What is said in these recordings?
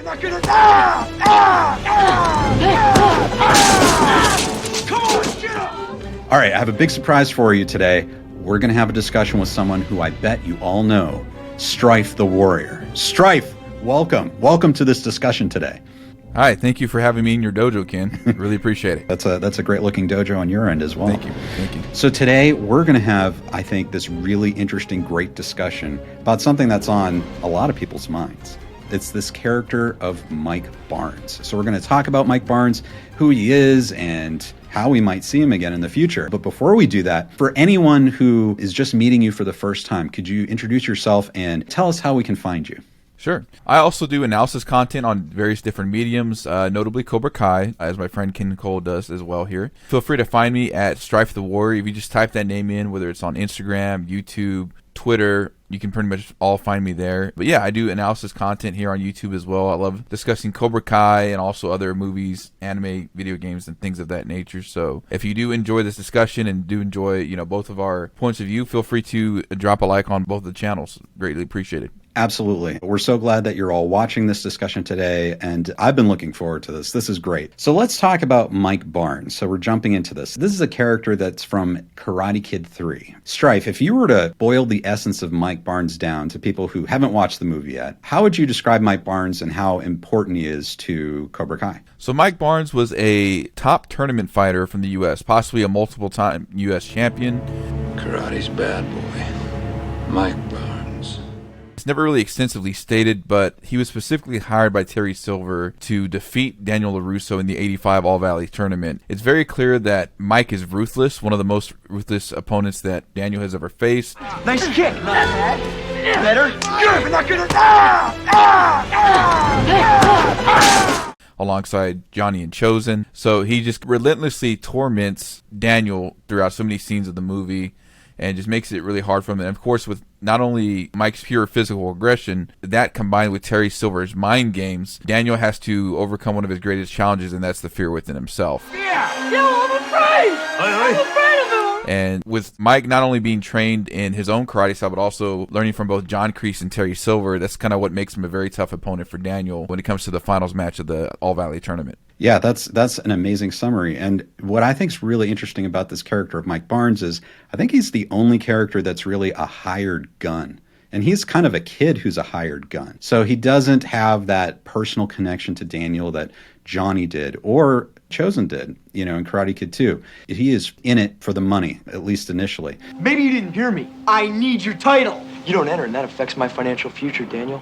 We're not gonna. Come on, get up! All right, I have a big surprise for you today. We're going to have a discussion with someone who I bet you all know, Stryfe the Warrior. Stryfe, welcome. Welcome to this discussion today. Hi, thank you for having me in your dojo, Ken. Really appreciate it. That's a great looking dojo on your end as well. Thank you. So today we're going to have, I think, this really interesting, great discussion about something that's on a lot of people's minds. It's this character of Mike Barnes. So we're going to talk about Mike Barnes, who he is, and how we might see him again in the future. But before we do that, for anyone who is just meeting you for the first time, could you introduce yourself and tell us how we can find you? Sure. I also do analysis content on various different mediums, notably Cobra Kai, as my friend Ken Cole does as well here. Feel free to find me at Stryfe the Warrior. If you just type that name in, whether it's on Instagram, YouTube, Twitter, you can pretty much all find me there. But yeah, I do analysis content here on YouTube as well. I love discussing Cobra Kai and also other movies, anime, video games, and things of that nature. So if you do enjoy this discussion and do enjoy, both of our points of view, feel free to drop a like on both of the channels. Greatly appreciate it. Absolutely. We're so glad that you're all watching this discussion today, and I've been looking forward to this. This is great. So let's talk about Mike Barnes. So we're jumping into this. This is a character that's from Karate Kid 3. Stryfe, if you were to boil the essence of Mike Barnes down to people who haven't watched the movie yet, how would you describe Mike Barnes and how important he is to Cobra Kai? So Mike Barnes was a top tournament fighter from the U.S., possibly a multiple-time U.S. champion. Karate's bad boy. Mike Barnes. It's never really extensively stated, but he was specifically hired by Terry Silver to defeat Daniel LaRusso in the '85 All-Valley tournament. It's very clear that Mike is ruthless, one of the most ruthless opponents that Daniel has ever faced. Nice kick. Not bad. Better. Good. We're not gonna. Alongside Johnny and Chosen. So he just relentlessly torments Daniel throughout so many scenes of the movie and just makes it really hard for him. And of course, with not only Mike's pure physical aggression, that combined with Terry Silver's mind games, Daniel has to overcome one of his greatest challenges, and that's the fear within himself. Yeah. Yo, I'm afraid. I'm afraid of him. And with Mike not only being trained in his own karate style, but also learning from both John Kreese and Terry Silver, that's kind of what makes him a very tough opponent for Daniel when it comes to the finals match of the All-Valley tournament. Yeah, that's an amazing summary. And what I think is really interesting about this character of Mike Barnes is I think he's the only character that's really a hired gun. And he's kind of a kid who's a hired gun. So he doesn't have that personal connection to Daniel that Johnny did or Chosen did, in Karate Kid 2. He is in it for the money, at least initially. Maybe you didn't hear me. I need your title. You don't enter, and that affects my financial future, Daniel.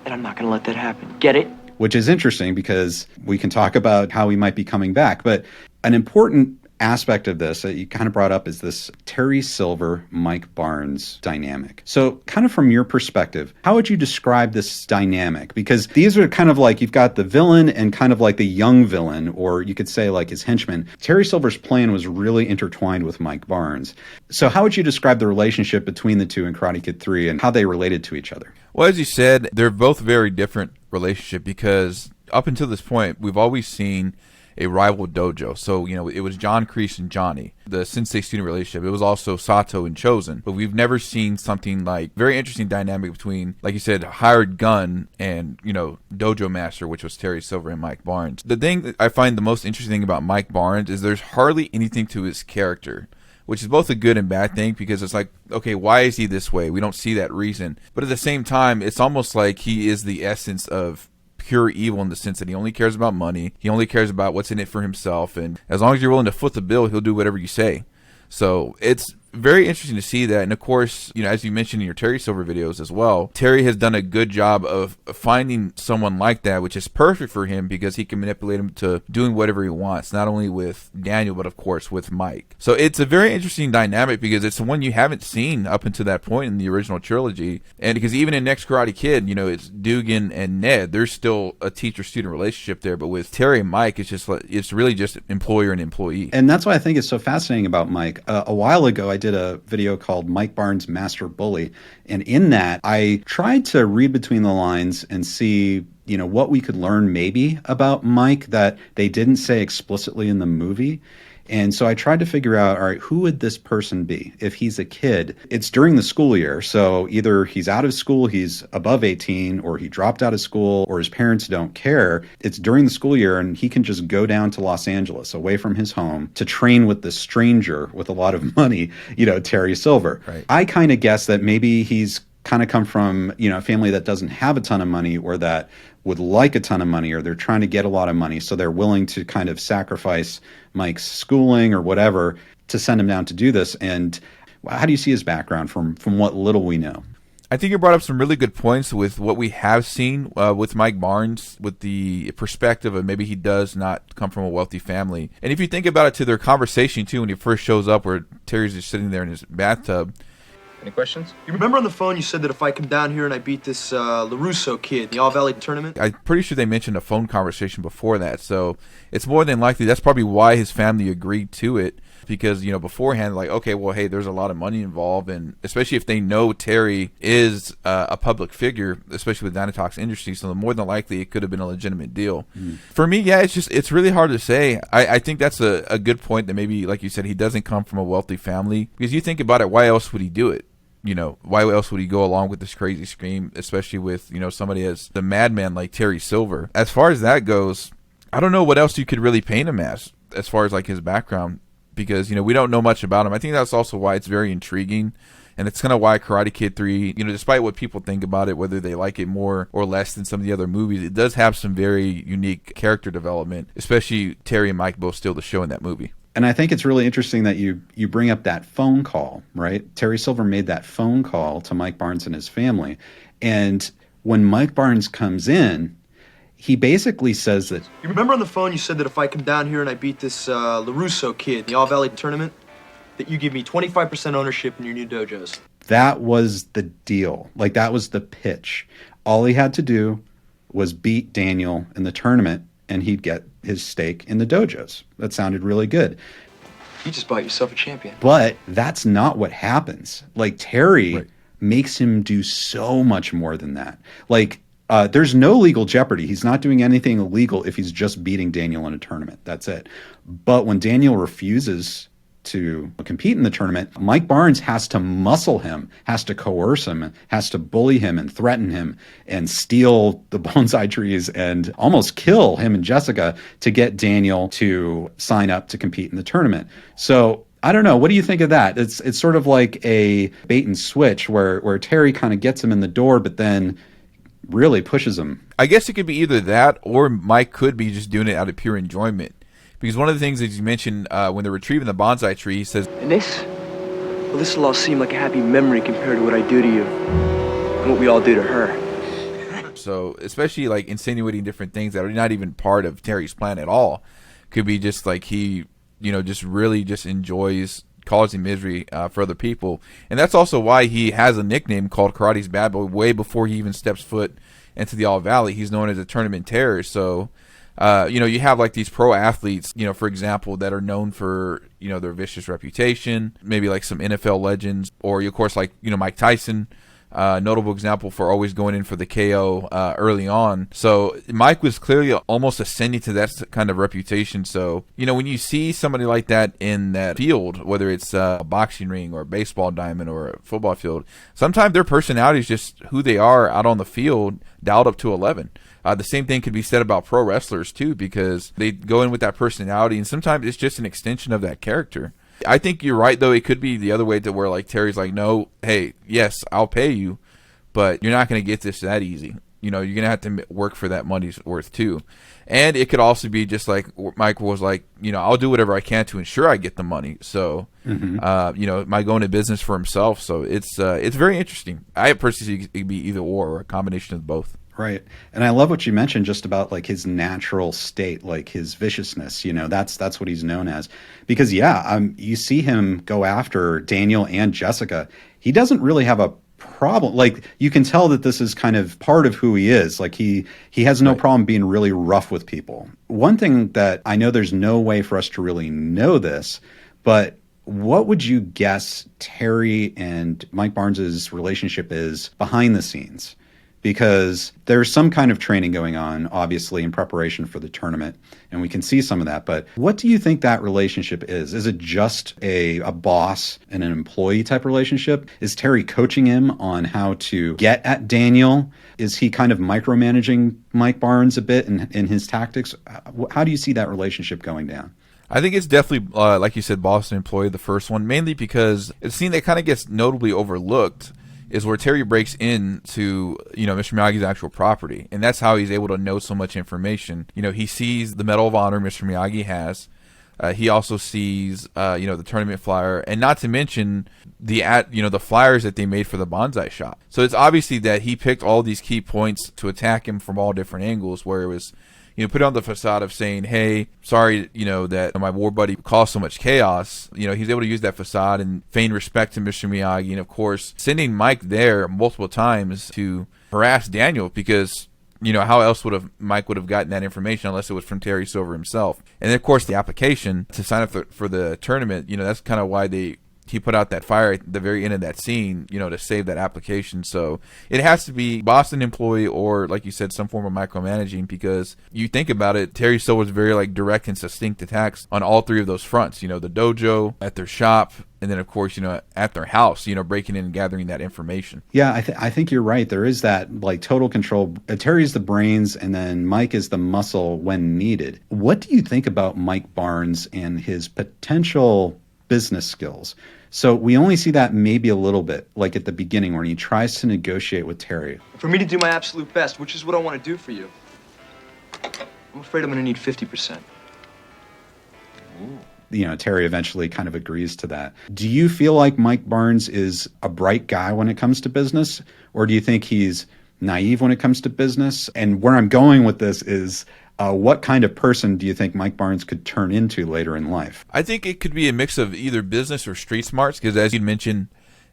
And I'm not going to let that happen. Get it? Which is interesting because we can talk about how he might be coming back. But an important aspect of this that you kind of brought up is this Terry Silver, Mike Barnes dynamic. So kind of from your perspective, how would you describe this dynamic? Because these are kind of like you've got the villain and kind of like the young villain, or you could say like his henchman. Terry Silver's plan was really intertwined with Mike Barnes. So how would you describe the relationship between the two in Karate Kid 3 and how they related to each other? Well, as you said, they're both very different relationship because up until this point, we've always seen a rival dojo. So, it was John Kreese and Johnny, the sensei-student relationship. It was also Sato and Chosen. But we've never seen something like very interesting dynamic between, like you said, hired gun and, dojo master, which was Terry Silver and Mike Barnes. The thing that I find the most interesting thing about Mike Barnes is there's hardly anything to his character, which is both a good and bad thing because it's like, okay, why is he this way? We don't see that reason. But at the same time, it's almost like he is the essence of pure evil in the sense that he only cares about money. He only cares about what's in it for himself. And as long as you're willing to foot the bill, he'll do whatever you say. So it's very interesting to see that. And of course, as you mentioned in your Terry Silver videos as well, Terry has done a good job of finding someone like that, which is perfect for him because he can manipulate him to doing whatever he wants, not only with Daniel, but of course with Mike. So it's a very interesting dynamic because it's the one you haven't seen up until that point in the original trilogy. And because even in Next Karate Kid, it's Dugan and Ned, there's still a teacher-student relationship there. But with Terry and Mike, it's really just employer and employee. And that's why I think it's so fascinating about Mike. A while ago, I did a video called Mike Barnes Master Bully. And in that, I tried to read between the lines and see, what we could learn maybe about Mike that they didn't say explicitly in the movie. And so I tried to figure out, all right, who would this person be? If he's a kid, it's during the school year. So either he's out of school, he's above 18, or he dropped out of school, or his parents don't care. It's during the school year, and he can just go down to Los Angeles, away from his home, to train with this stranger with a lot of money, Terry Silver. Right. I kind of guess that maybe he's kind of come from, a family that doesn't have a ton of money, or that would like a ton of money, or they're trying to get a lot of money. So they're willing to kind of sacrifice Mike's schooling or whatever to send him down to do this. And how do you see his background from what little we know? I think you brought up some really good points with what we have seen with Mike Barnes, with the perspective of maybe he does not come from a wealthy family. And if you think about it, to their conversation too, when he first shows up, where Terry's just sitting there in his bathtub. Any questions? You remember on the phone you said that if I come down here and I beat this LaRusso kid in the All-Valley tournament? I'm pretty sure they mentioned a phone conversation before that, so it's more than likely that's probably why his family agreed to it, because, beforehand, like, okay, well, hey, there's a lot of money involved, and especially if they know Terry is a public figure, especially with Dynatox Industries, so more than likely it could have been a legitimate deal. For me, yeah, it's really hard to say. I think that's a good point, that maybe, like you said, he doesn't come from a wealthy family, because you think about it, why else would he do it? Why else would he go along with this crazy scheme, especially with, somebody as the madman like Terry Silver? As far as that goes, I don't know what else you could really paint him as far as like his background, because, we don't know much about him. I think that's also why it's very intriguing. And it's kind of why Karate Kid 3, despite what people think about it, whether they like it more or less than some of the other movies, it does have some very unique character development, especially Terry and Mike both steal the show in that movie. And I think it's really interesting that you bring up that phone call, right? Terry Silver made that phone call to Mike Barnes and his family. And when Mike Barnes comes in, he basically says that... You remember on the phone you said that if I come down here and I beat this LaRusso kid in the All-Valley tournament, that you give me 25% ownership in your new dojos? That was the deal. Like, that was the pitch. All he had to do was beat Daniel in the tournament, and he'd get his stake in the dojos. That sounded really good. You just bought yourself a champion. But that's not what happens. Like, Terry makes him do so much more than that. Like, there's no legal jeopardy. He's not doing anything illegal if he's just beating Daniel in a tournament. That's it. But when Daniel refuses to compete in the tournament, Mike Barnes has to muscle him, has to coerce him, has to bully him and threaten him and steal the bonsai trees and almost kill him and Jessica to get Daniel to sign up to compete in the tournament. So I don't know. What do you think of that? It's sort of like a bait and switch where Terry kind of gets him in the door, but then really pushes him. I guess it could be either that, or Mike could be just doing it out of pure enjoyment. Because one of the things that you mentioned when they're retrieving the bonsai tree, he says, And this will all seem like a happy memory compared to what I do to you and what we all do to her. So, especially like insinuating different things that are not even part of Terry's plan at all. Could be just like he, just really just enjoys causing misery for other people. And that's also why he has a nickname called Karate's Bad Boy way before he even steps foot into the All Valley. He's known as a tournament terror. So, you have like these pro athletes, for example, that are known for, their vicious reputation, maybe like some NFL legends, or of course, like, Mike Tyson, notable example for always going in for the KO early on. So Mike was clearly almost ascending to that kind of reputation. So, when you see somebody like that in that field, whether it's a boxing ring or a baseball diamond or a football field, sometimes their personality is just who they are out on the field, dialed up to 11. The same thing could be said about pro wrestlers too, because they go in with that personality, and sometimes it's just an extension of that character. I think you're right, though. It could be the other way, to where like Terry's like, no, hey, yes, I'll pay you, but you're not going to get this that easy. You're going to have to work for that money's worth too. And it could also be just like Mike was like, I'll do whatever I can to ensure I get the money. So, might go into business for himself. So it's very interesting. I personally think it could be either or a combination of both. Right. And I love what you mentioned just about like his natural state, like his viciousness, that's what he's known as. Because you see him go after Daniel and Jessica. He doesn't really have a problem. Like, you can tell that this is kind of part of who he is. Like, he has no problem being really rough with people. One thing that I know, there's no way for us to really know this, but what would you guess Terry and Mike Barnes's relationship is behind the scenes? because there's some kind of training going on, obviously, in preparation for the tournament, and we can see some of that. But what do you think that relationship is? Is it just a boss and an employee type relationship? Is Terry coaching him on how to get at Daniel? Is he kind of micromanaging Mike Barnes a bit in his tactics? How do you see that relationship going down? I think it's definitely, like you said, boss and employee, the first one, mainly because a scene that kind of gets notably overlooked is where Terry breaks into, Mr. Miyagi's actual property. And that's how he's able to know so much information. He sees the Medal of Honor Mr. Miyagi has. He also sees, the tournament flyer, and not to mention the flyers that they made for the bonsai shop. So it's obviously that he picked all these key points to attack him from all different angles, where it was, put on the facade of saying, hey, sorry, that my war buddy caused so much chaos. He's able to use that facade and feign respect to Mr. Miyagi. And, of course, sending Mike there multiple times to harass Daniel because, how else Mike would have gotten that information unless it was from Terry Silver himself. And, then, of course, the application to sign up for the tournament, that's kind of why he put out that fire at the very end of that scene, to save that application. So it has to be Boston employee or, like you said, some form of micromanaging, because you think about it, Terry Silver was very direct and succinct attacks on all three of those fronts, the dojo, at their shop, and then, of course, at their house, breaking in and gathering that information. Yeah, I think you're right. There is that total control. Terry's the brains, and then Mike is the muscle when needed. What do you think about Mike Barnes and his potential business skills? So we only see that maybe a little bit, at the beginning when he tries to negotiate with Terry. For me to do my absolute best, which is what I want to do for you, I'm afraid I'm going to need 50%. Terry eventually kind of agrees to that. Do you feel like Mike Barnes is a bright guy when it comes to business, or do you think he's naive when it comes to business? And where I'm going with this is, what kind of person do you think Mike Barnes could turn into later in life? I think it could be a mix of either business or street smarts, because as you mentioned,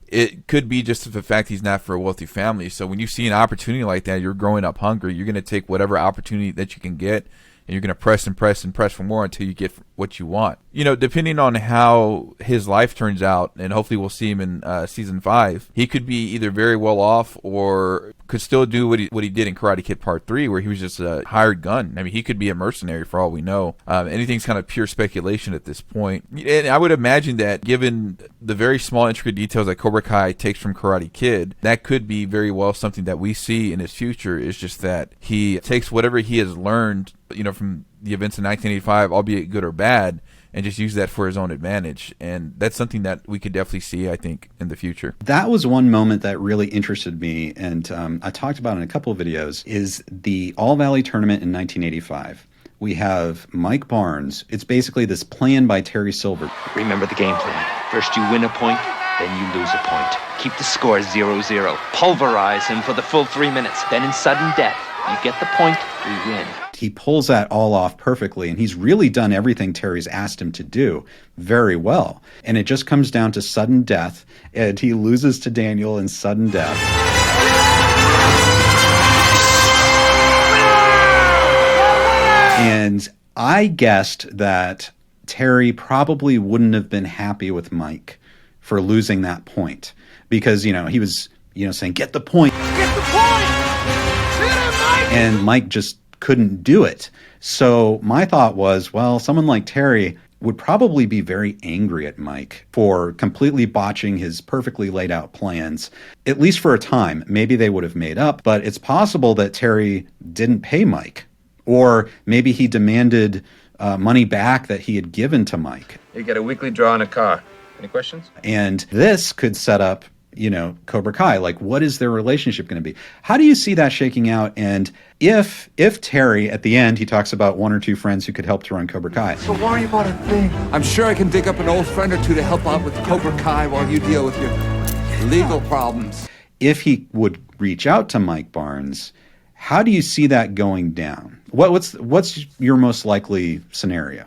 it could be just the fact he's not for a wealthy family. So when you see an opportunity like that, you're growing up hungry, you're going to take whatever opportunity that you can get, and you're going to press and press and press for more until you get what you want. Depending on how his life turns out, and hopefully we'll see him in season 5, he could be either very well off or could still do what he did in Karate Kid Part 3, where he was just a hired gun. I mean, he could be a mercenary for all we know. Anything's kind of pure speculation at this point. And I would imagine that given the very small intricate details that Cobra Kai takes from Karate Kid, that could be very well something that we see in his future. Is just that he takes whatever he has learned, from the events in 1985, albeit good or bad, and just use that for his own advantage. And that's something that we could definitely see, I think, in the future. That was one moment that really interested me, and I talked about in a couple of videos, is the All Valley tournament in 1985. We have Mike Barnes. It's basically this plan by Terry Silver. Remember the game plan. First you win a point, then you lose a point. Keep the score 0-0. Pulverize him for the full 3 minutes. Then in sudden death, you get the point, we win. He pulls that all off perfectly, and he's really done everything Terry's asked him to do very well. And it just comes down to sudden death, and he loses to Daniel in sudden death. And I guessed that Terry probably wouldn't have been happy with Mike for losing that point, because, he was, saying, get the point. Get the point! Hit him, Mike! And Mike just couldn't do it. So my thought was, well, someone like Terry would probably be very angry at Mike for completely botching his perfectly laid out plans, at least for a time. Maybe they would have made up, but it's possible that Terry didn't pay Mike, or maybe he demanded money back that he had given to Mike. You get a weekly draw on a car. Any questions? And this could set up, Cobra Kai. What is their relationship going to be? How do you see that shaking out? And if Terry, at the end, he talks about one or two friends who could help to run Cobra Kai. So worry about a thing. I'm sure I can dig up an old friend or two to help out with Cobra Kai while you deal with your legal problems. If he would reach out to Mike Barnes, how do you see that going down? What's your most likely scenario?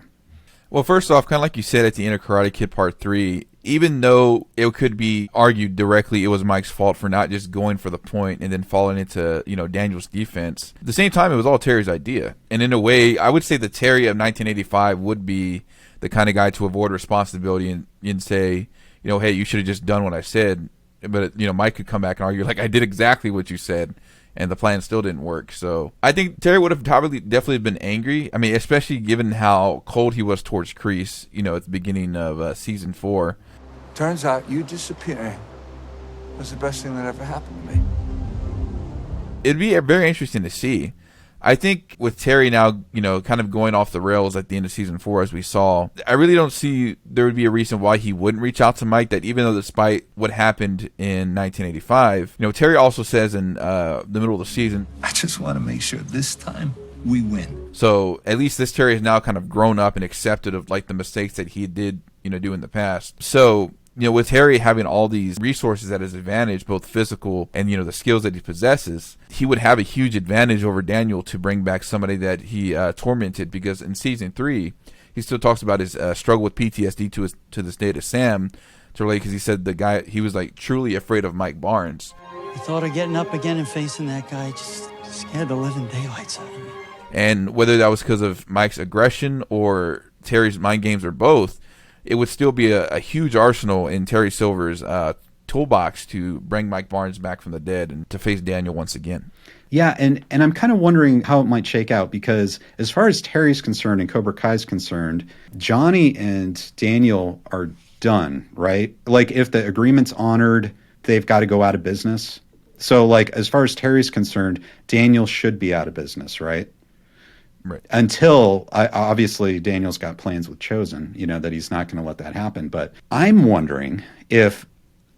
Well, first off, kind of like you said at the end of Karate Kid Part 3, even though it could be argued directly it was Mike's fault for not just going for the point and then falling into, Daniel's defense, at the same time, it was all Terry's idea. And in a way, I would say the Terry of 1985 would be the kind of guy to avoid responsibility and say, hey, you should have just done what I said. But, Mike could come back and argue, I did exactly what you said. and the plan still didn't work. So I think Terry would have definitely been angry. I mean, especially given how cold he was towards Kreese, at the beginning of season 4. Turns out you disappearing was the best thing that ever happened to me. It'd be very interesting to see. I think with Terry now, kind of going off the rails at the end of season 4, as we saw, I really don't see there would be a reason why he wouldn't reach out to Mike, that even though despite what happened in 1985, Terry also says in the middle of the season, I just want to make sure this time we win. So at least this Terry has now kind of grown up and accepted of like the mistakes that he did, do in the past. So, with Harry having all these resources at his advantage, both physical and, the skills that he possesses, he would have a huge advantage over Daniel to bring back somebody that he tormented, because in season 3, he still talks about his struggle with PTSD to this day to Sam, because he said he was like truly afraid of Mike Barnes. The thought of getting up again and facing that guy just scared the living daylights out of me. And whether that was because of Mike's aggression or Terry's mind games or both, it would still be a huge arsenal in Terry Silver's toolbox to bring Mike Barnes back from the dead and to face Daniel once again. Yeah, and I'm kind of wondering how it might shake out, because as far as Terry's concerned and Cobra Kai's concerned, Johnny and Daniel are done, right? Like, if the agreement's honored, they've got to go out of business. So, like, as far as Terry's concerned, Daniel should be out of business, right? Right. Until, obviously, Daniel's got plans with Chosen, that he's not going to let that happen. But I'm wondering if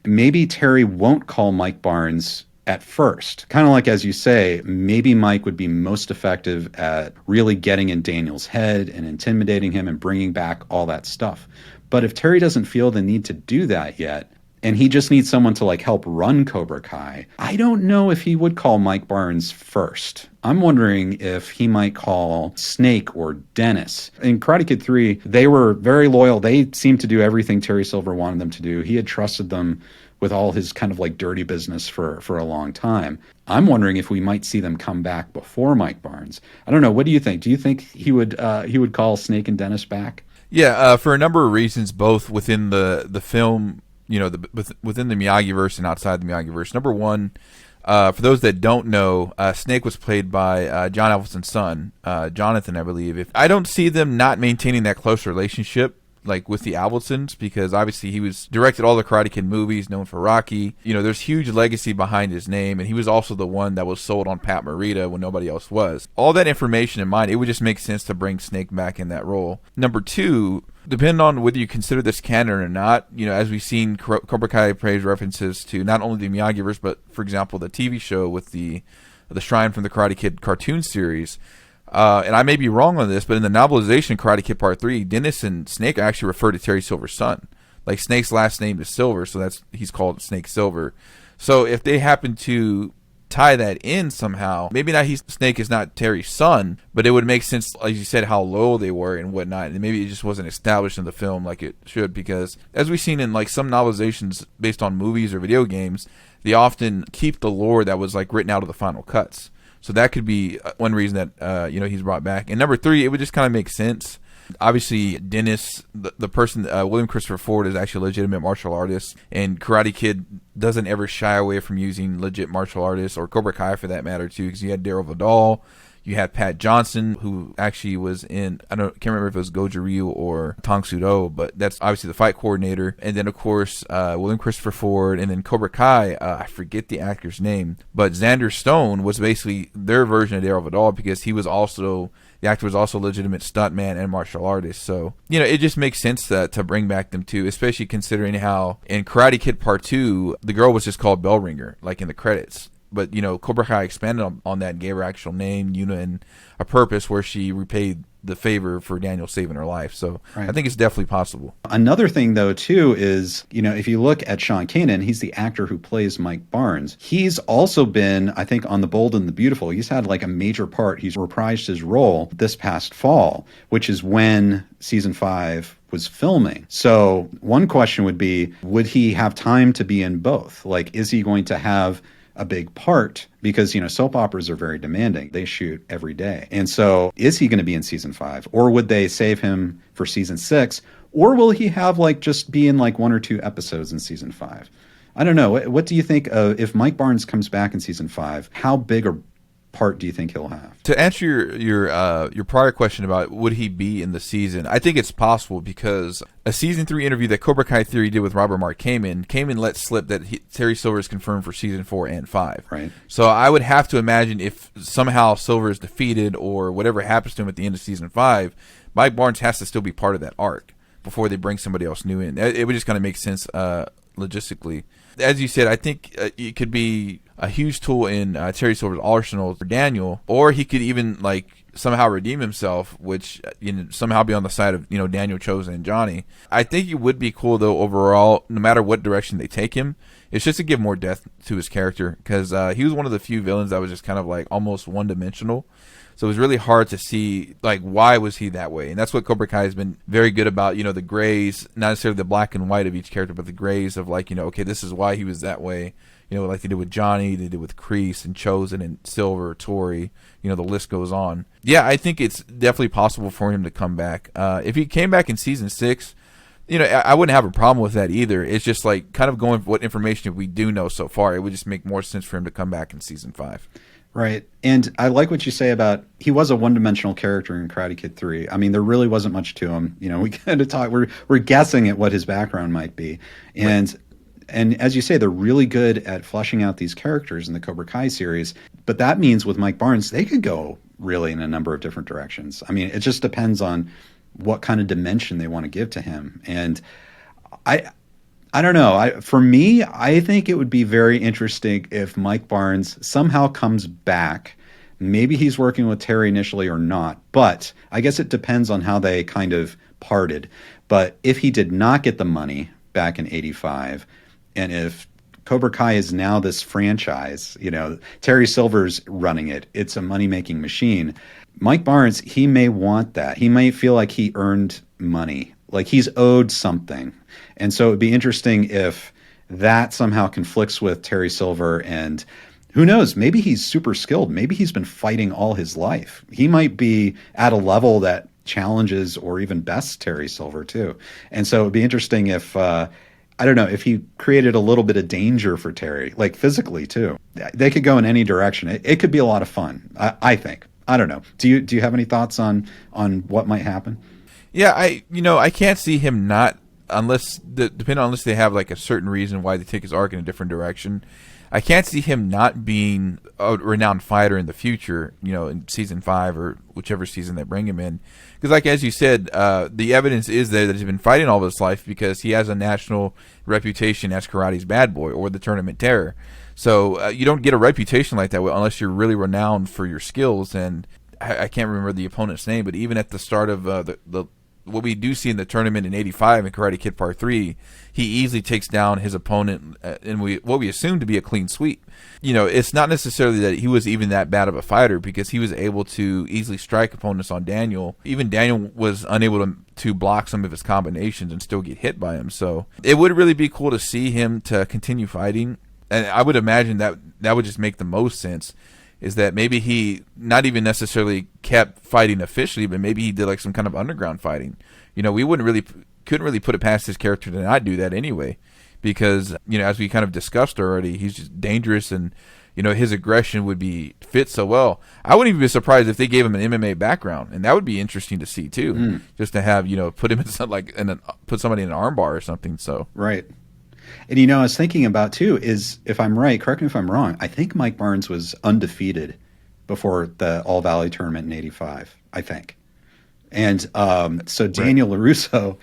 maybe Terry won't call Mike Barnes at first. Kind of like, as you say, maybe Mike would be most effective at really getting in Daniel's head and intimidating him and bringing back all that stuff. But if Terry doesn't feel the need to do that yet, and he just needs someone to like help run Cobra Kai, I don't know if he would call Mike Barnes first. I'm wondering if he might call Snake or Dennis. In Karate Kid 3, they were very loyal. They seemed to do everything Terry Silver wanted them to do. He had trusted them with all his kind of like dirty business for a long time. I'm wondering if we might see them come back before Mike Barnes. I don't know. What do you think? Do you think he would call Snake and Dennis back? Yeah, for a number of reasons, both within the film, within the Miyagi-verse and outside the Miyagi-verse. Number one, for those that don't know, Snake was played by John Avildsen's son, Jonathan, I believe. I don't see them not maintaining that close relationship, like with the Avildsens, because obviously he was directed all the Karate Kid movies, known for Rocky. There's huge legacy behind his name, and he was also the one that was sold on Pat Morita when nobody else was. All that information in mind, it would just make sense to bring Snake back in that role. Number two, depending on whether you consider this canon or not, as we've seen, Cobra Kai pays references to not only the Miyagi-verse, but, for example, the TV show with the Shrine from the Karate Kid cartoon series. And I may be wrong on this, but in the novelization Karate Kid Part 3, Dennis and Snake actually refer to Terry Silver's son. Like, Snake's last name is Silver, so he's called Snake Silver. So if they happen to tie that in somehow, maybe Snake is not Terry's son, but it would make sense, like you said, how loyal they were and whatnot, and maybe it just wasn't established in the film like it should, because as we've seen in like some novelizations based on movies or video games, they often keep the lore that was like written out of the final cuts. So that could be one reason that he's brought back. And number three, it would just kind of make sense. Obviously, Dennis, the person, William Christopher Ford, is actually a legitimate martial artist, and Karate Kid doesn't ever shy away from using legit martial artists, or Cobra Kai for that matter too, because you had Daryl Vidal, you had Pat Johnson, who actually was in, can't remember if it was Goju Ryu or Tang Soo Do, but that's obviously the fight coordinator. And then, of course, William Christopher Ford, and then Cobra Kai, I forget the actor's name, but Xander Stone was basically their version of Daryl Vidal, because the actor was also a legitimate stuntman and martial artist. So, it just makes sense to bring back them too, especially considering how in Karate Kid Part 2, the girl was just called Bell Ringer, like in the credits. But, Cobra Kai expanded on that and gave her actual name, Yuna, and a purpose where she repaid the favor for Daniel saving her life. So right. I think it's definitely possible. Another thing, though, too, is, if you look at Sean Kanan, he's the actor who plays Mike Barnes. He's also been, I think, on The Bold and the Beautiful. He's had like a major part. He's reprised his role this past fall, which is when season 5 was filming. So one question would be, would he have time to be in both? Like, is he going to have a big part? Because, soap operas are very demanding. They shoot every day. And so is he going to be in season 5? Or would they save him for season 6? Or will he have just be in 1 or 2 episodes in season 5? I don't know. What do you think of if Mike Barnes comes back in season 5? How big a part do you think he'll have? To answer your prior question about would he be in the season, I think it's possible because a season 3 interview that Cobra Kai Theory did with Robert Mark Kamen let slip that Terry Silver is confirmed for season 4 and 5. Right. So I would have to imagine if somehow Silver is defeated or whatever happens to him at the end of season 5, Mike Barnes has to still be part of that arc before they bring somebody else new in. It would just kind of make sense logistically. As you said, I think it could be a huge tool in Terry Silver's arsenal for Daniel, or he could even somehow redeem himself, which somehow be on the side of Daniel, Chosen, and Johnny. I think it would be cool though overall, no matter what direction they take him. It's just to give more depth to his character because he was one of the few villains that was just kind of almost one-dimensional. So it was really hard to see why was he that way, and that's what Cobra Kai has been very good about. The grays, not necessarily the black and white of each character, but the grays of okay, this is why he was that way. Like they did with Johnny, they did with Kreese and Chosen and Silver, Tori. The list goes on. Yeah, I think it's definitely possible for him to come back. If he came back in season 6, I wouldn't have a problem with that either. It's just kind of going for what information we do know so far. It would just make more sense for him to come back in season 5. Right. And I like what you say about he was a one-dimensional character in Karate Kid 3. I mean, there really wasn't much to him. We kind of talk, we're guessing at what his background might be. And right. And as you say, they're really good at fleshing out these characters in the Cobra Kai series. But that means with Mike Barnes, they could go really in a number of different directions. I mean, it just depends on what kind of dimension they want to give to him. And I don't know. For me, I think it would be very interesting if Mike Barnes somehow comes back. Maybe he's working with Terry initially or not, but I guess it depends on how they kind of parted. But if he did not get the money back in 85, and if Cobra Kai is now this franchise, Terry Silver's running it, it's a money-making machine. Mike Barnes, he may want that. He may feel like he earned money, like he's owed something. And so it'd be interesting if that somehow conflicts with Terry Silver, and who knows, maybe he's super skilled. Maybe he's been fighting all his life. He might be at a level that challenges or even bests Terry Silver too. And so it'd be interesting if, I don't know, if he created a little bit of danger for Terry, physically too. They could go in any direction. It could be a lot of fun, I think. I don't know. Do you have any thoughts on what might happen? Yeah, I can't see him not, unless they have a certain reason why they take his arc in a different direction. I can't see him not being a renowned fighter in the future, in season 5 or whichever season they bring him in. Because as you said, the evidence is there that he's been fighting all of his life because he has a national reputation as karate's bad boy or the tournament terror. So you don't get a reputation like that unless you're really renowned for your skills. And I can't remember the opponent's name, but even at the start of what we do see in the tournament in 85 in Karate Kid Part 3, he easily takes down his opponent in what we assume to be a clean sweep. It's not necessarily that he was even that bad of a fighter because he was able to easily strike opponents on Daniel. Even Daniel was unable to block some of his combinations and still get hit by him. So it would really be cool to see him to continue fighting. And I would imagine that would just make the most sense, is that maybe he not even necessarily kept fighting officially, but maybe he did some kind of underground fighting. We couldn't really put it past his character to not do that anyway, because as we kind of discussed already, he's just dangerous, and his aggression would fit so well. I wouldn't even be surprised if they gave him an MMA background, and that would be interesting to see too, just to have put him in put somebody in an armbar or something. So right. And I was thinking about too is, if I'm right, correct me if I'm wrong, I think Mike Barnes was undefeated before the All Valley tournament in 85, I think. And so Daniel LaRusso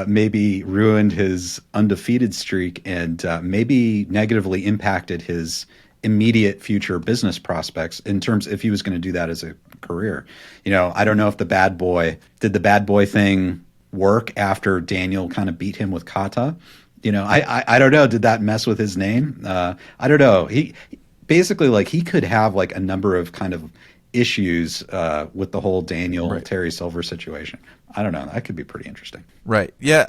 maybe ruined his undefeated streak and maybe negatively impacted his immediate future business prospects in terms if he was going to do that as a career. I don't know if did the bad boy thing work after Daniel kind of beat him with kata? I don't know. Did that mess with his name? I don't know. He basically he could have a number of kind of issues with the whole Daniel Terry Silver situation. I don't know. That could be pretty interesting. Right. Yeah.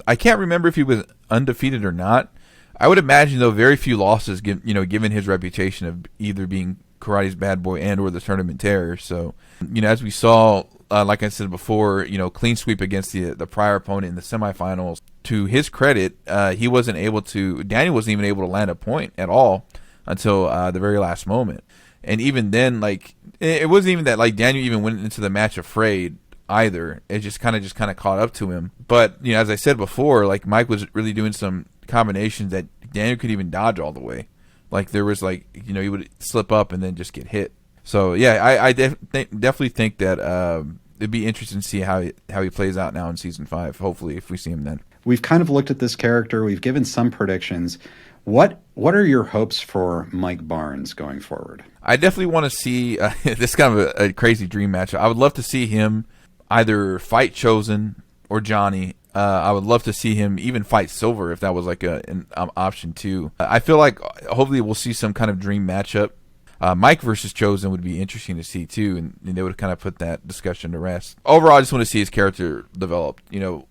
I can't remember if he was undefeated or not. I would imagine though very few losses, given his reputation of either being karate's bad boy and or the tournament terror. So as we saw like I said before, clean sweep against the prior opponent in the semifinals. To his credit, Daniel wasn't even able to land a point at all until the very last moment. And even then, like, it wasn't even that like Daniel even went into the match afraid either. It just kind of caught up to him. But as I said before, like Mike was really doing some combinations that Daniel could even dodge all the way. Like there was like he would slip up and then just get hit. So yeah, I definitely think that it'd be interesting to see how he plays out now in season 5. Hopefully, if we see him then. We've kind of looked at this character. We've given some predictions. What are your hopes for Mike Barnes going forward? I definitely want to see this kind of a crazy dream match. I would love to see him either fight Chosen or Johnny. I would love to see him even fight Silver if that was like an option too. I feel like hopefully we'll see some kind of dream matchup. Mike versus Chosen would be interesting to see too, and they would kind of put that discussion to rest. Overall, I just want to see his character develop.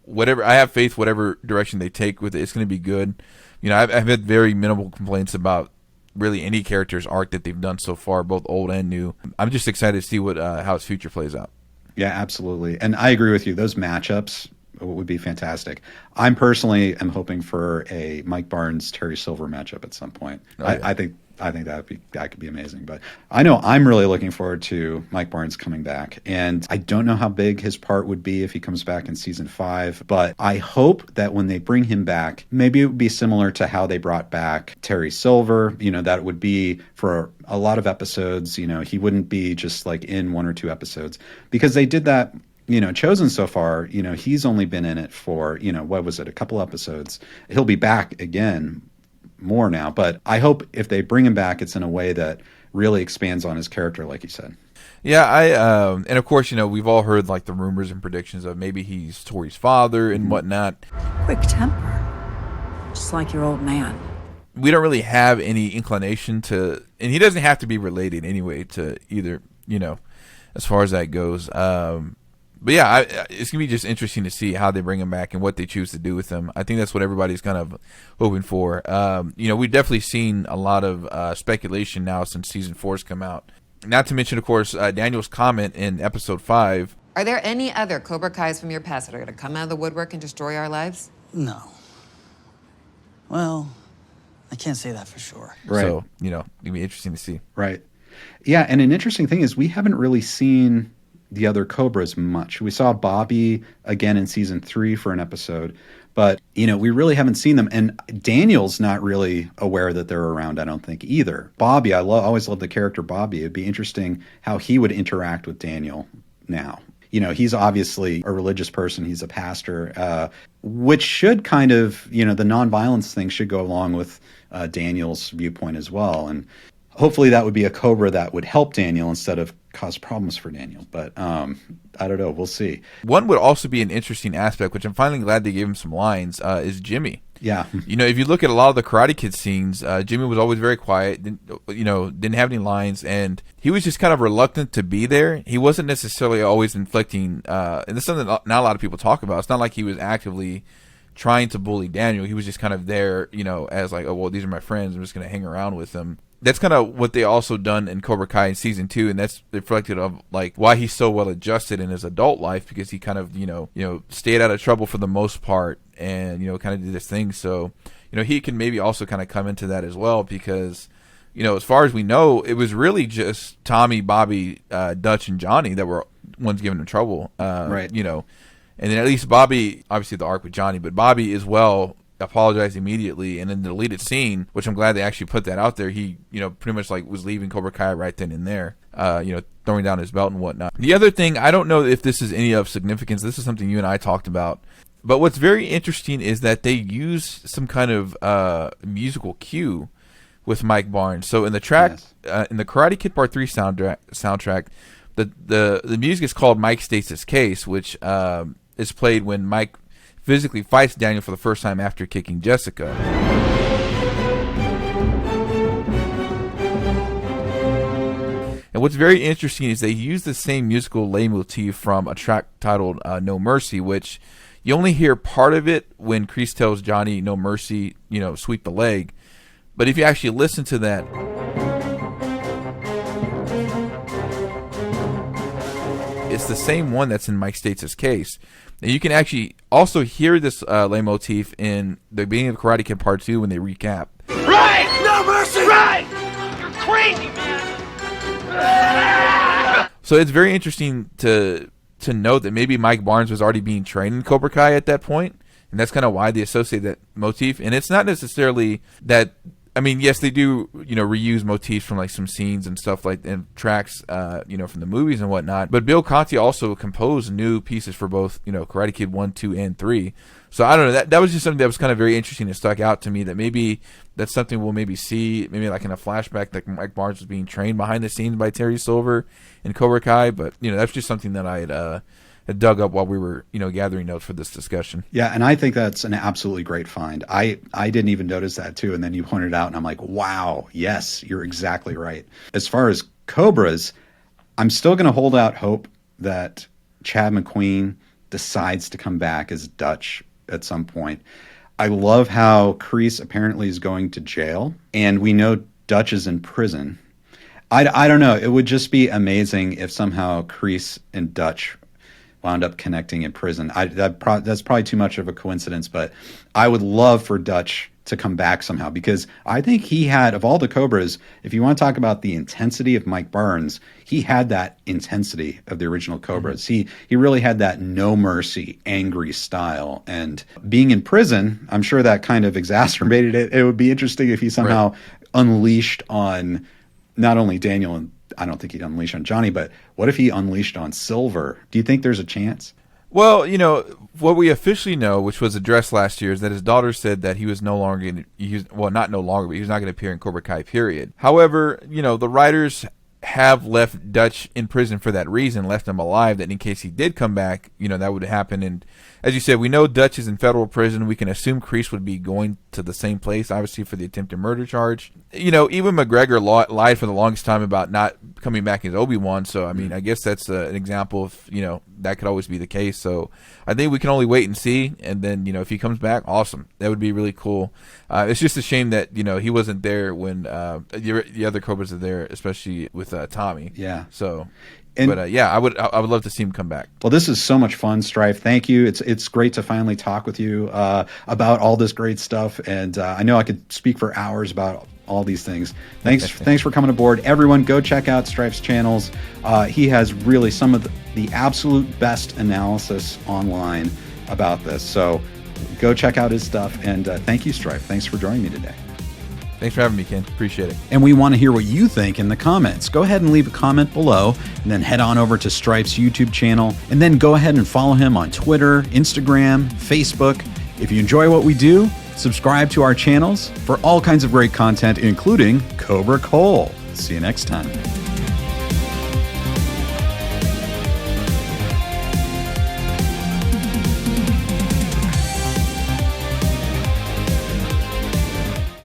Whatever, I have faith, whatever direction they take with it, it's going to be good. I've had very minimal complaints about really any character's arc that they've done so far, both old and new. I'm just excited to see how his future plays out. Yeah, absolutely. And I agree with you. Those matchups would be fantastic. I'm personally am hoping for a Mike Barnes Terry Silver matchup at some point. Oh, yeah. I think that could be amazing. But I know I'm really looking forward to Mike Barnes coming back. And I don't know how big his part would be if he comes back in season 5. But I hope that when they bring him back, maybe it would be similar to how they brought back Terry Silver. That it would be for a lot of episodes. He wouldn't be just like in 1 or 2 episodes, because they did that. Chosen so far, he's only been in it for, what was it, a couple episodes. He'll be back again more now, but I hope if they bring him back, it's in a way that really expands on his character, like you said. Yeah, and of course, we've all heard like the rumors and predictions of maybe he's Tori's father and whatnot. Quick temper, just like your old man. We don't really have any inclination to, and he doesn't have to be related anyway to either, as far as that goes. But yeah, it's going to be just interesting to see how they bring him back and what they choose to do with him. I think that's what everybody's kind of hoping for. We've definitely seen a lot of speculation now since season 4's come out. Not to mention, of course, Daniel's comment in episode 5. Are there any other Cobra Kais from your past that are going to come out of the woodwork and destroy our lives? No. Well, I can't say that for sure. Right. So, it'll be interesting to see. Right. Yeah, and an interesting thing is we haven't really seen the other Cobras much. We saw Bobby again in season 3 for an episode, but we really haven't seen them. And Daniel's not really aware that they're around, I don't think either. Bobby, I always loved the character Bobby. It'd be interesting how he would interact with Daniel now. He's obviously a religious person. He's a pastor, which should kind of, the nonviolence thing should go along with Daniel's viewpoint as well. And hopefully that would be a Cobra that would help Daniel instead of cause problems for Daniel. But I don't know. We'll see. One would also be an interesting aspect, which I'm finally glad they gave him some lines, is Jimmy. Yeah. If you look at a lot of the Karate Kid scenes, Jimmy was always very quiet, didn't have any lines, and he was just kind of reluctant to be there. He wasn't necessarily always inflicting, and this is something not a lot of people talk about. It's not like he was actively trying to bully Daniel. He was just kind of there, as like, oh, well, these are my friends. I'm just going to hang around with them. That's kind of what they also done in Cobra Kai in season 2, and that's reflected of like why he's so well adjusted in his adult life, because he kind of stayed out of trouble for the most part, and kind of did this thing. So he can maybe also kind of come into that as well, because as far as we know, it was really just Tommy, Bobby, Dutch, and Johnny that were ones giving him trouble. Right. And then at least Bobby, obviously the arc with Johnny, but Bobby as well apologized immediately, and in the deleted scene, which I'm glad they actually put that out there, he pretty much like was leaving Cobra Kai right then and there, throwing down his belt and whatnot. The other thing, I don't know if this is any of significance, this is something you and I talked about, but what's very interesting is that they use some kind of musical cue with Mike Barnes. So in the track, in the Karate Kid Part 3 soundtrack, the music is called Mike States His Case, which is played when Mike physically fights Daniel for the first time after kicking Jessica. And what's very interesting is they use the same musical leitmotif from a track titled No Mercy, which you only hear part of it when Kreese tells Johnny no mercy, sweep the leg. But if you actually listen to that, it's the same one that's in Mike States' case. And you can actually also hear this leitmotif in the beginning of Karate Kid Part 2 when they recap. Right! No mercy! Right! You're crazy, man! So it's very interesting to note that maybe Mike Barnes was already being trained in Cobra Kai at that point, and that's kind of why they associate that motif. And it's not necessarily that, I mean, yes, they do, reuse motifs from like some scenes and stuff like, and tracks, from the movies and whatnot. But Bill Conti also composed new pieces for both, Karate Kid 1, 2, and 3. So I don't know, that was just something that was kind of very interesting and stuck out to me, that maybe that's something we'll maybe see, maybe like in a flashback, like Mike Barnes was being trained behind the scenes by Terry Silver in Cobra Kai. But, that's just something that I had dug up while we were, gathering notes for this discussion. Yeah, and I think that's an absolutely great find. I didn't even notice that too, and then you pointed it out, and I'm like, wow, yes, you're exactly right. As far as Cobras, I'm still going to hold out hope that Chad McQueen decides to come back as Dutch at some point. I love how Kreese apparently is going to jail, and we know Dutch is in prison. I don't know. It would just be amazing if somehow Kreese and Dutch wound up connecting in prison. That's probably too much of a coincidence, but I would love for Dutch to come back somehow, because I think he had, of all the Cobras, if you want to talk about the intensity of Mike Barnes, he had that intensity of the original Cobras. Mm-hmm. He really had that no mercy, angry style. And being in prison, I'm sure that kind of exacerbated it. It would be interesting if he somehow unleashed on not only Daniel, and I don't think he'd unleash on Johnny, but what if he unleashed on Silver? Do you think there's a chance? Well, what we officially know, which was addressed last year, is that his daughter said that he was no longer going to, not no longer, but he was not going to appear in Cobra Kai, period. However, the writers have left Dutch in prison for that reason, left him alive, that in case he did come back, that would happen. And as you said, we know Dutch is in federal prison. We can assume Kreese would be going to the same place, obviously, for the attempted murder charge. Even McGregor lied for the longest time about not coming back as Obi-Wan. So, I mean, I guess that's an example of, that could always be the case. So I think we can only wait and see. And then, if he comes back, awesome. That would be really cool. It's just a shame that, he wasn't there when the other Cobras are there, especially with Tommy. Yeah. So... But I would love to see him come back. Well, this is so much fun, Stryfe. Thank you. It's great to finally talk with you about all this great stuff. And I know I could speak for hours about all these things. Thanks for coming aboard. Everyone, go check out Stryfe's channels. He has really some of the absolute best analysis online about this. So go check out his stuff. And thank you, Stryfe. Thanks for joining me today. Thanks for having me, Ken. Appreciate it. And we want to hear what you think in the comments. Go ahead and leave a comment below, and then head on over to Stryfe's YouTube channel, and then go ahead and follow him on Twitter, Instagram, Facebook. If you enjoy what we do, subscribe to our channels for all kinds of great content, including Cobra Cole. See you next time.